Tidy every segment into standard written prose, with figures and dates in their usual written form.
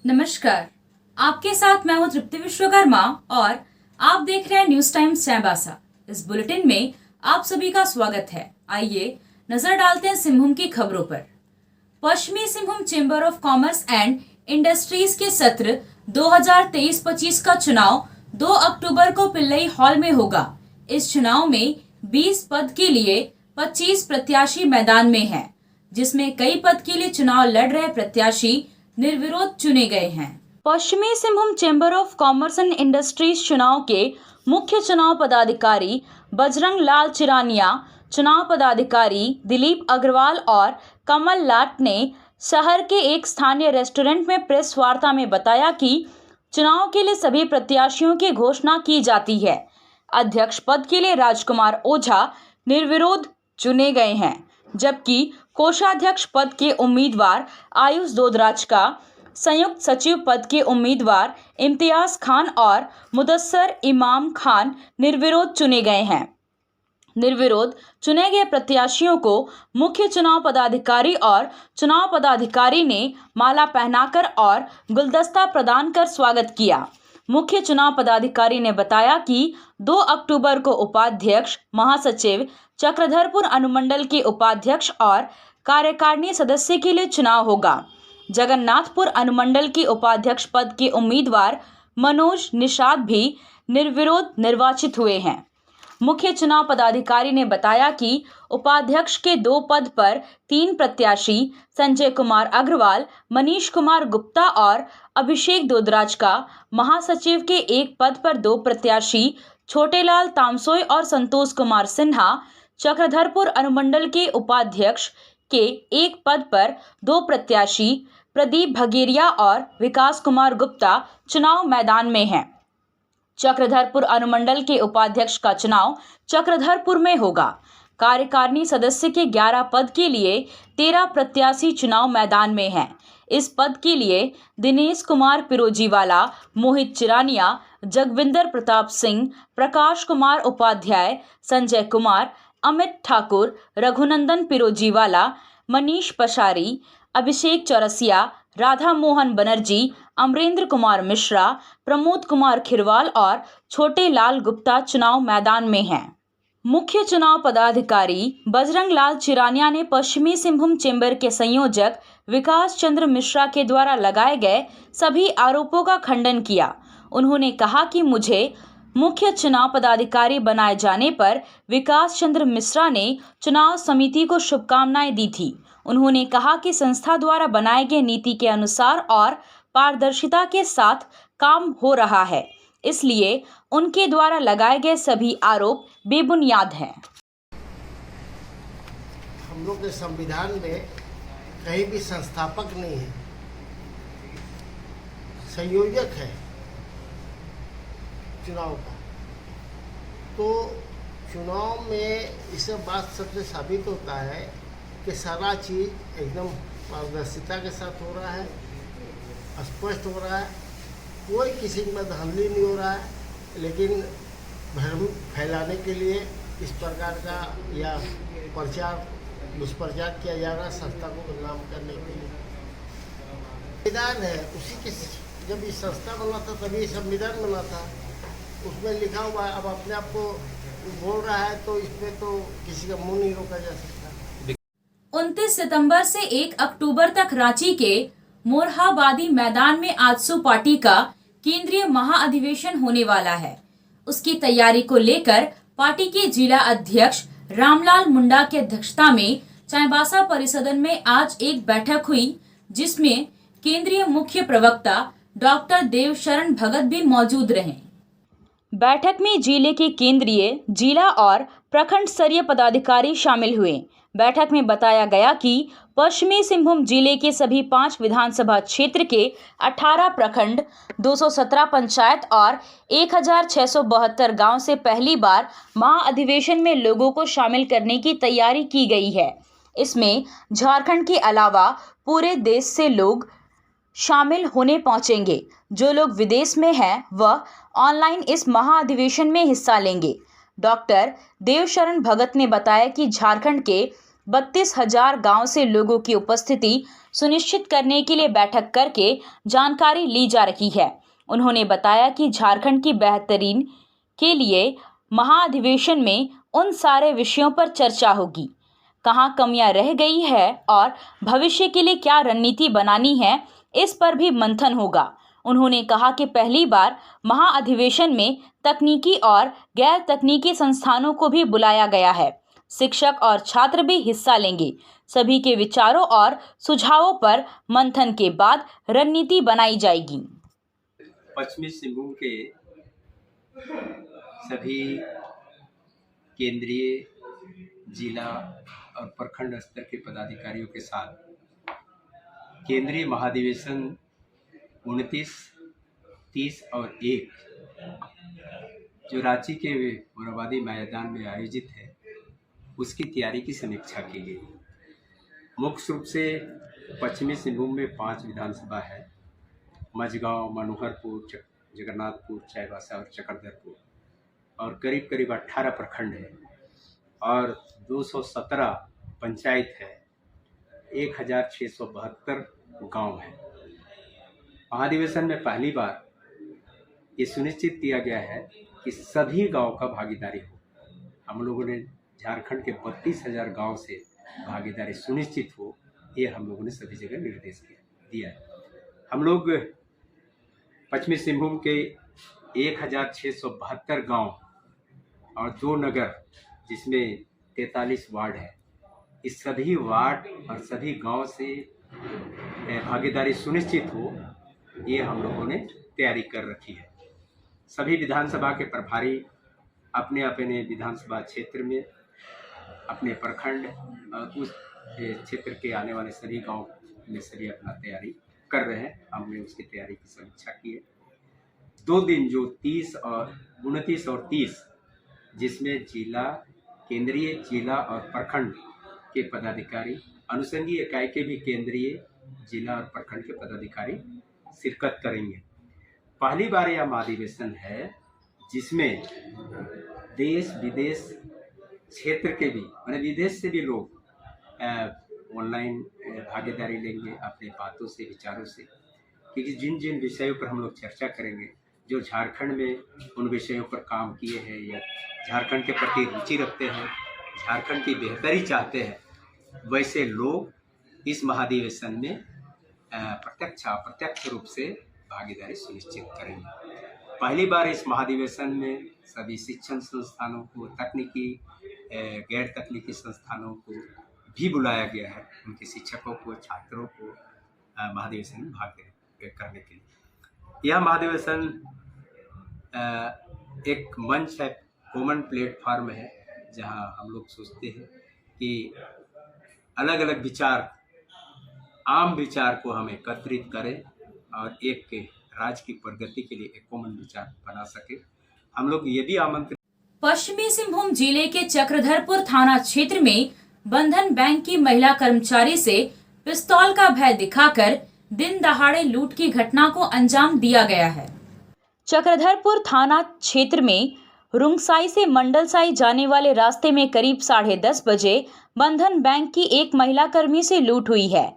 नमस्कार, आपके साथ मैं हूं तृप्ति विश्वकर्मा और आप देख रहे हैं न्यूज टाइम्स चाईबासा। इस बुलेटिन में आप सभी का स्वागत है। आइए नजर डालते हैं सिंहभूम की खबरों पर। पश्चिमी Singhbhum chamber of commerce and industries के सत्र 2023-25 का चुनाव 2 अक्टूबर को पिल्लई हॉल में होगा। इस चुनाव में 20 पद के लिए 25 प्रत्याशी मैदान में हैं, जिसमें कई पद के लिए चुनाव लड़ रहे प्रत्याशी निर्विरोध चुने गए हैं। पश्चिमी Singhbhum chamber of commerce and industries चुनाव के मुख्य चुनाव पदाधिकारी बजरंग लाल चिरानिया, चुनाव पदाधिकारी दिलीप अग्रवाल और कमल लाट ने शहर के एक स्थानीय रेस्टोरेंट में प्रेस वार्ता में बताया कि चुनाव के लिए सभी प्रत्याशियों की घोषणा की जाती है। अध्यक्ष पद के लिए राजकुमार ओझा निर्विरोध चुने गए हैं, जबकि कोषाध्यक्ष पद के उम्मीदवार आयुष दोदराज का, संयुक्त सचिव पद के उम्मीदवार इम्तियाज खान और मुदस्सर इमाम खान निर्विरोध चुने गए हैं। निर्विरोध चुने गए प्रत्याशियों को मुख्य चुनाव पदाधिकारी और चुनाव पदाधिकारी ने माला पहनाकर और गुलदस्ता प्रदान कर स्वागत किया। मुख्य चुनाव पदाधिकारी ने बताया कि 2 अक्टूबर को उपाध्यक्ष, महासचिव, चक्रधरपुर अनुमंडल के उपाध्यक्ष और कार्यकारिणी सदस्य के लिए चुनाव होगा। जगन्नाथपुर अनुमंडल के उपाध्यक्ष पद के उम्मीदवार मनोज निषाद भी निर्विरोध निर्वाचित हुए हैं। मुख्य चुनाव पदाधिकारी ने बताया कि उपाध्यक्ष के 2 पद पर 3 प्रत्याशी संजय कुमार अग्रवाल, मनीष कुमार गुप्ता और अभिषेक दोदराज का, महासचिव के 1 पद पर 2 प्रत्याशी छोटेलाल तामसोई और संतोष कुमार सिन्हा, चक्रधरपुर अनुमंडल के उपाध्यक्ष के 1 पद पर 2 प्रत्याशी प्रदीप भगेरिया और विकास कुमार गुप्ता चुनाव मैदान में हैं। चक्रधरपुर अनुमंडल के उपाध्यक्ष का चुनाव चक्रधरपुर में होगा। कार्यकारिणी सदस्य के 11 पद के लिए 13 प्रत्याशी चुनाव मैदान में हैं। इस पद के लिए दिनेश कुमार पिरोजीवाला, मोहित चिरानिया, जगविंदर प्रताप सिंह, प्रकाश कुमार उपाध्याय, संजय कुमार, अमित ठाकुर, रघुनंदन पिरोजीवाला, मनीष पशारी, अभिषेक चौरसिया, राधा मोहन बनर्जी, अमरेंद्र कुमार मिश्रा, प्रमोद कुमार खिरवाल और छोटे लाल गुप्ता चुनाव मैदान में हैं। मुख्य चुनाव पदाधिकारी बजरंग लाल चिरानिया ने पश्चिमी सिंहभूम चेंबर के संयोजक विकास चंद्र मिश्रा के द्वारा लगाए गए सभी आरोपों का खंडन किया। उन्होंने कहा कि मुझे मुख्य चुनाव पदाधिकारी बनाए जाने पर विकास चंद्र मिश्रा ने चुनाव समिति को शुभकामनाएं दी थी। उन्होंने कहा कि संस्था द्वारा बनाए गए नीति के अनुसार और पारदर्शिता के साथ काम हो रहा है, इसलिए उनके द्वारा लगाए गए सभी आरोप बेबुनियाद हैं। हम लोग के संविधान में कहीं भी संस्थापक नहीं है, संयोजक है चुनाव का। तो चुनाव में इस बात सबसे साबित होता है कि सारा चीज़ एकदम पारदर्शिता के साथ हो रहा है, स्पष्ट हो रहा है, कोई किसी में धांधली नहीं हो रहा है। लेकिन भ्रम फैलाने के लिए इस प्रकार का या प्रचार दुष्प्रचार किया जा रहा है, संस्था को बदनाम करने के लिए। संविधान है, उसी के जब ये संस्था बना था तभी संविधान बना था, उसमें लिखा हुआ है। अब अपने आप को बोल रहा है तो इसमें तो किसी का मुंह नहीं रोका जा सकता। 29 सितंबर से 1 अक्टूबर तक रांची के मोरहाबादी मैदान में आजसू पार्टी का केंद्रीय महाअधिवेशन होने वाला है। उसकी तैयारी को लेकर पार्टी के जिला अध्यक्ष रामलाल मुंडा की अध्यक्षता में चाईबासा परिसदन में आज एक बैठक हुई, जिसमें केंद्रीय मुख्य प्रवक्ता डॉक्टर देवशरण भगत भी मौजूद रहे। बैठक में जिले के केंद्रीय, जिला और प्रखंड स्तरीय पदाधिकारी शामिल हुए। बैठक में बताया गया कि पश्चिमी सिंहभूम जिले के सभी 5 विधानसभा क्षेत्र के 18 प्रखंड, 217 पंचायत और 1672 गांव से पहली बार महाअधिवेशन में लोगों को शामिल करने की तैयारी की गई है। इसमें झारखंड के अलावा पूरे देश से लोग शामिल होने पहुंचेंगे। जो लोग विदेश में हैं वह ऑनलाइन इस महाअधिवेशन में हिस्सा लेंगे। डॉक्टर देवशरण भगत ने बताया कि झारखंड के 32,000 गांव से लोगों की उपस्थिति सुनिश्चित करने के लिए बैठक करके जानकारी ली जा रही है। उन्होंने बताया कि झारखंड की बेहतरीन के लिए महाअधिवेशन में उन सारे विषयों पर चर्चा होगी, कहां कमियां रह गई है और भविष्य के लिए क्या रणनीति बनानी है, इस पर भी मंथन होगा। उन्होंने कहा कि पहली बार महाअधिवेशन में तकनीकी और गैर तकनीकी संस्थानों को भी बुलाया गया है। शिक्षक और छात्र भी हिस्सा लेंगे। सभी के विचारों और सुझावों पर मंथन के बाद रणनीति बनाई जाएगी। पश्चिमी सिंहभूम के सभी केंद्रीय, जिला और प्रखंड स्तर के पदाधिकारियों के साथ केंद्रीय महाधिवेशन 29, 30 और 1 जो रांची के मोरहाबादी मैदान में आयोजित है, उसकी तैयारी की समीक्षा की गई। मुख्य रूप से पश्चिमी सिंहभूम में 5 विधानसभा है, मझगांव, मनोहरपुर, जगन्नाथपुर, चाईबासा और चक्रधरपुर, और करीब करीब 18 प्रखंड है और 217 पंचायत है, 1672 गांव है। महाधिवेशन में पहली बार ये सुनिश्चित किया गया है कि सभी गांव का भागीदारी हो। हम लोगों ने झारखंड के 32,000 गांव से भागीदारी सुनिश्चित हो, ये हम लोगों ने सभी जगह निर्देश दिया है। हम लोग पश्चिमी सिंहभूम के 1672 गांव और 2 नगर जिसमें 43 वार्ड है, इस सभी वार्ड और सभी गांव से भागीदारी सुनिश्चित हो, ये हम लोगों ने तैयारी कर रखी है। सभी विधानसभा के प्रभारी अपने अपने विधानसभा क्षेत्र में, अपने प्रखंड और उस क्षेत्र के आने वाले सभी गांव में सभी अपना तैयारी कर रहे हैं। हमने उसकी तैयारी की समीक्षा की है। 2 दिन जो 29 और 30 जिसमें जिला, केंद्रीय, जिला और प्रखंड के पदाधिकारी, अनुषंगीय इकाई के भी केंद्रीय, जिला और प्रखंड के पदाधिकारी शिरकत करेंगे। पहली बार यह महाधिवेशन है जिसमें देश विदेश क्षेत्र के भी, माने विदेश से भी लोग ऑनलाइन भागीदारी लेंगे अपने बातों से, विचारों से, क्योंकि जिन जिन विषयों पर हम लोग चर्चा करेंगे, जो झारखंड में उन विषयों पर काम किए हैं या झारखंड के प्रति रुचि रखते हैं, झारखंड की बेहतरी चाहते हैं, वैसे लोग इस महाधिवेशन में प्रत्यक्ष अप्रत्यक्ष रूप से भागीदारी सुनिश्चित करेंगे। पहली बार इस महाधिवेशन में सभी शिक्षण संस्थानों को, तकनीकी गैर तकनीकी संस्थानों को भी बुलाया गया है, उनके शिक्षकों को, छात्रों को महाधिवेशन में भाग करने के लिए। यह महाधिवेशन एक मंच है, कॉमन प्लेटफॉर्म है, जहां हम लोग सोचते हैं कि अलग अलग विचार, आम विचार को हम एकत्रित करें और एक राज्य की प्रगति के लिए एक कॉमन विचार बना सके। हम लोग ये भी आमंत्रित। पश्चिमी सिंहभूम जिले के चक्रधरपुर थाना क्षेत्र में बंधन बैंक की महिला कर्मचारी से पिस्तौल का भय दिखाकर दिन दहाड़े लूट की घटना को अंजाम दिया गया है। चक्रधरपुर थाना क्षेत्र में रुंगसाई से मंडलसाई जाने वाले रास्ते में करीब 10:30 बजे बंधन बैंक की एक महिला कर्मी से लूट हुई है।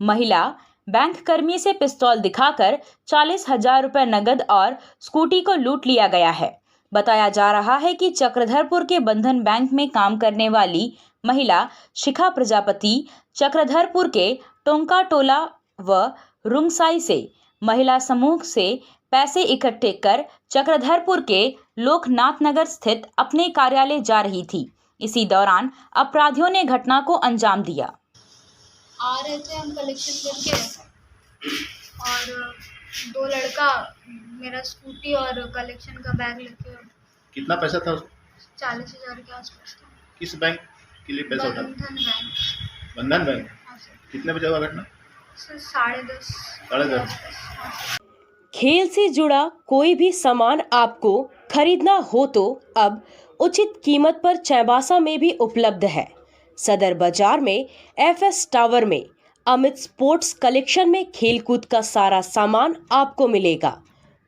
महिला बैंक कर्मी से पिस्तौल दिखाकर 40,000 रुपए नगद और स्कूटी को लूट लिया गया है। बताया जा रहा है कि चक्रधरपुर के बंधन बैंक में काम करने वाली महिला शिखा प्रजापति चक्रधरपुर के टोंका टोला व रुंगसाई से महिला समूह से पैसे इकट्ठे कर चक्रधरपुर के लोकनाथ नगर स्थित अपने कार्यालय जा रही थी। इसी दौरान अपराधियों ने घटना को अंजाम दिया। आ रहे थे हम कलेक्शन करके और 2 लड़का मेरा स्कूटी और कलेक्शन का बैग लेके। कितना पैसा था? 40,000 के आसपास था। किस बैंक के लिए पैसा उठा? बंधन बैंक। बंधन बैंक। हाँ सर। कितने बजे हुआ घटना? सर 10:30। 10:30। खेल से जुड़ा कोई भी सामान आपको खरीदना हो तो अब उचित कीमत पर चाईबासा में भी उपलब्ध है। सदर बाजार में FS टावर में अमित स्पोर्ट्स कलेक्शन में खेलकूद का सारा सामान आपको मिलेगा।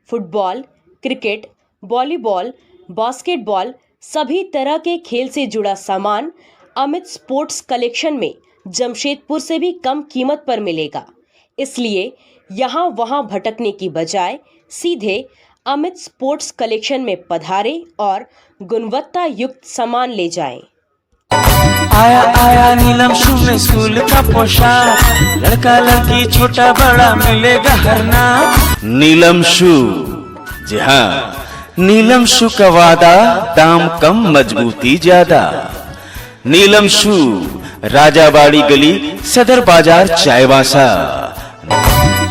फुटबॉल, क्रिकेट, वॉलीबॉल, बास्केटबॉल, सभी तरह के खेल से जुड़ा सामान अमित स्पोर्ट्स कलेक्शन में जमशेदपुर से भी कम कीमत पर मिलेगा। इसलिए यहाँ वहाँ भटकने की बजाय सीधे अमित स्पोर्ट्स कलेक्शन में पधारें और गुणवत्ता युक्त सामान ले जाएं। आया आया नीलम शू में स्कूल का पोशाक, लड़का लड़की छोटा बड़ा मिलेगा हर नाम। नीलम शू, जी हाँ, नीलम शू का वादा, दाम कम मजबूती ज्यादा। नीलम शू, राजाबाड़ी गली, सदर बाजार, चायबासा।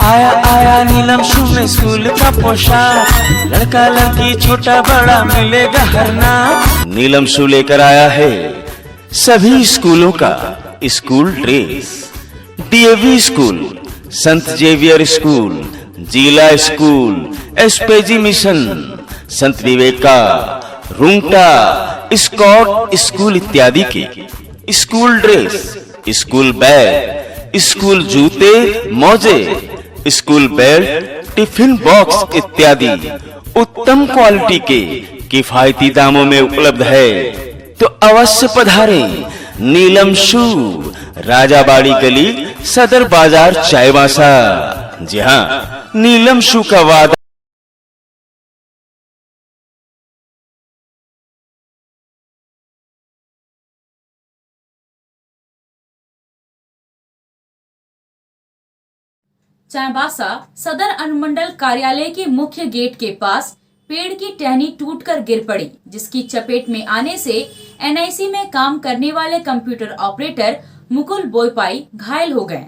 आया आया नीलम शू में स्कूल का पोशाक, लड़का लड़की छोटा बड़ा मिलेगा हर नाम। नीलम शू लेकर आया है सभी स्कूलों का स्कूल ड्रेस। डीएवी स्कूल, संत जेवियर स्कूल, जिला स्कूल, एसपीजी मिशन, संत विवेका, रुंगटा, स्कॉट स्कूल इत्यादि के school dress, school bag, school जूते, मोजे, स्कूल बेल्ट, टिफिन बॉक्स इत्यादि उत्तम क्वालिटी के किफायती दामों में उपलब्ध है। तो अवश्य पधारें नीलम शू, राजाबाड़ी गली, सदर बाजार, चायबासा। जी हाँ, नीलम शू का वादा। चाईबासा सदर अनुमंडल कार्यालय के मुख्य गेट के पास पेड़ की टहनी टूटकर गिर पड़ी, जिसकी चपेट में आने से एनआईसी में काम करने वाले कंप्यूटर ऑपरेटर मुकुल बोईपाई घायल हो गए।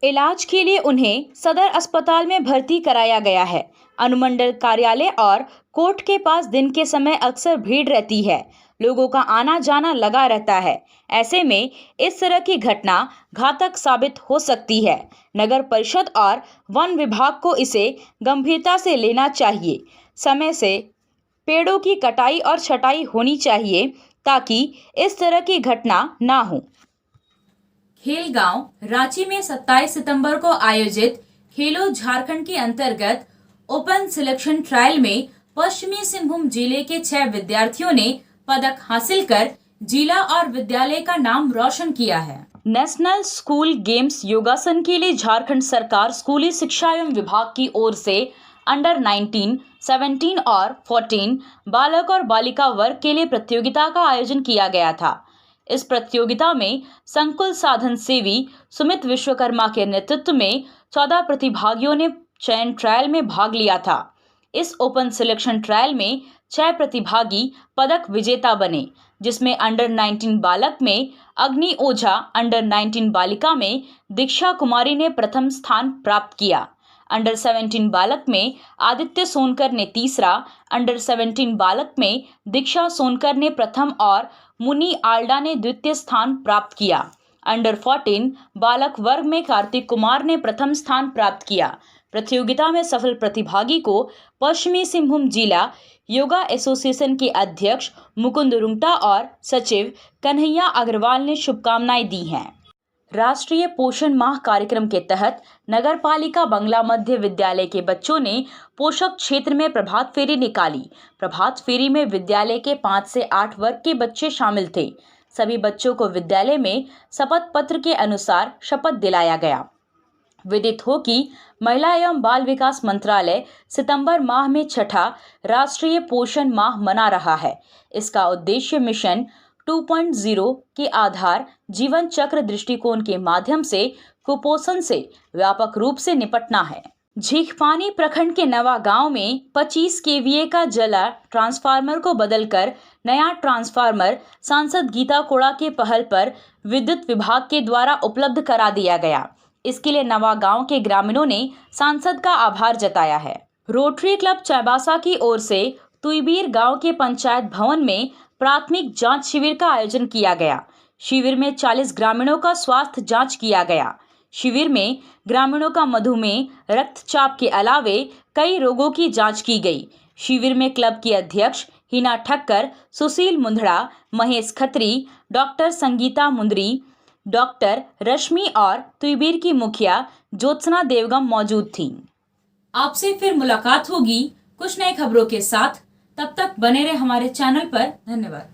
इलाज के लिए उन्हें सदर अस्पताल में भर्ती कराया गया है। अनुमंडल कार्यालय और कोर्ट के पास दिन के समय अक्सर भीड़ रहती है, लोगों का आना जाना लगा रहता है। ऐसे में इस तरह की घटना घातक साबित हो सकती है। नगर परिषद और वन विभाग को इसे गंभीरता से लेना चाहिए। समय से पेड़ों की कटाई और छटाई होनी चाहिए ताकि इस तरह की घटना ना हो। खेलगांव रांची में 27 सितंबर को आयोजित खेलो झारखंड के अंतर्गत ओपन सिलेक्शन ट्रायल में पश्चिमी सिंहभूम जिले के 6 विद्यार्थियों ने पदक हासिल कर जिला और विद्यालय का नाम रोशन किया है। नेशनल स्कूल गेम्स योगासन के लिए झारखंड सरकार स्कूली शिक्षा एवं विभाग की ओर से अंडर 19, 17 और 14 बालक और बालिका वर्ग के लिए प्रतियोगिता का आयोजन किया गया था। इस प्रतियोगिता में संकुल साधन सेवी सुमित विश्वकर्मा के नेतृत्व में 14 प्रतिभागियों ने चयन ट्रायल में भाग लिया था। इस ओपन सिलेक्शन ट्रायल में 6 प्रतिभागी पदक विजेता बने, जिसमें अंडर 19 बालक में अग्नि ओझा, अंडर 19 बालिका में दीक्षा कुमारी ने प्रथम स्थान प्राप्त किया। अंडर 17 बालक में आदित्य सोनकर ने तीसरा, अंडर 17 बालक में दीक्षा सोनकर ने प्रथम और मुनी आल्डा ने द्वितीय स्थान प्राप्त किया। अंडर 14 बालक वर्ग में कार्तिक कुमार ने प्रथम स्थान प्राप्त किया। प्रतियोगिता में सफल प्रतिभागी को पश्चिमी सिंहभूम जिला योगा एसोसिएशन के अध्यक्ष मुकुंद रुंगटा और सचिव कन्हैया अग्रवाल ने शुभकामनाएं दी हैं। राष्ट्रीय पोषण माह कार्यक्रम के तहत नगर पालिका बंगला मध्य विद्यालय के बच्चों ने पोषक क्षेत्र में प्रभात फेरी निकाली। प्रभात फेरी में विद्यालय के 5 से 8 वर्ग के बच्चे शामिल थे। सभी बच्चों को विद्यालय में शपथ पत्र के अनुसार शपथ दिलाया गया। विदित हो कि महिला एवं बाल विकास मंत्रालय सितंबर माह में 6ठा राष्ट्रीय पोषण माह मना रहा है। इसका उद्देश्य मिशन 2.0 के आधार जीवन चक्र दृष्टिकोण के माध्यम से कुपोषण से व्यापक रूप से निपटना है। झींकपानी प्रखंड के नवा गांव में 25 केवीए का जला ट्रांसफार्मर को बदलकर नया ट्रांसफार्मर सांसद गीता कोड़ा के पहल पर विद्युत विभाग के द्वारा उपलब्ध करा दिया गया। इसके लिए नवा गांव के ग्रामीणों ने सांसद का आभार जताया है। रोटरी क्लब चाईबासा की ओर से तुईबीर गांव के पंचायत भवन में प्राथमिक जांच शिविर का आयोजन किया गया। शिविर में 40 ग्रामीणों का स्वास्थ्य जांच किया गया। शिविर में ग्रामीणों का मधुमेह, रक्तचाप के अलावे कई रोगों की जांच की गई। शिविर में क्लब की अध्यक्ष हिना ठक्कर, सुशील मुंदड़ा, महेश खत्री, डॉक्टर संगीता मुंदरी, डॉक्टर रश्मि और तुईबीर की मुखिया ज्योत्सना देवगम मौजूद थीं। आपसे फिर मुलाकात होगी कुछ नई खबरों के साथ। तब तक बने रहे हमारे चैनल पर। धन्यवाद।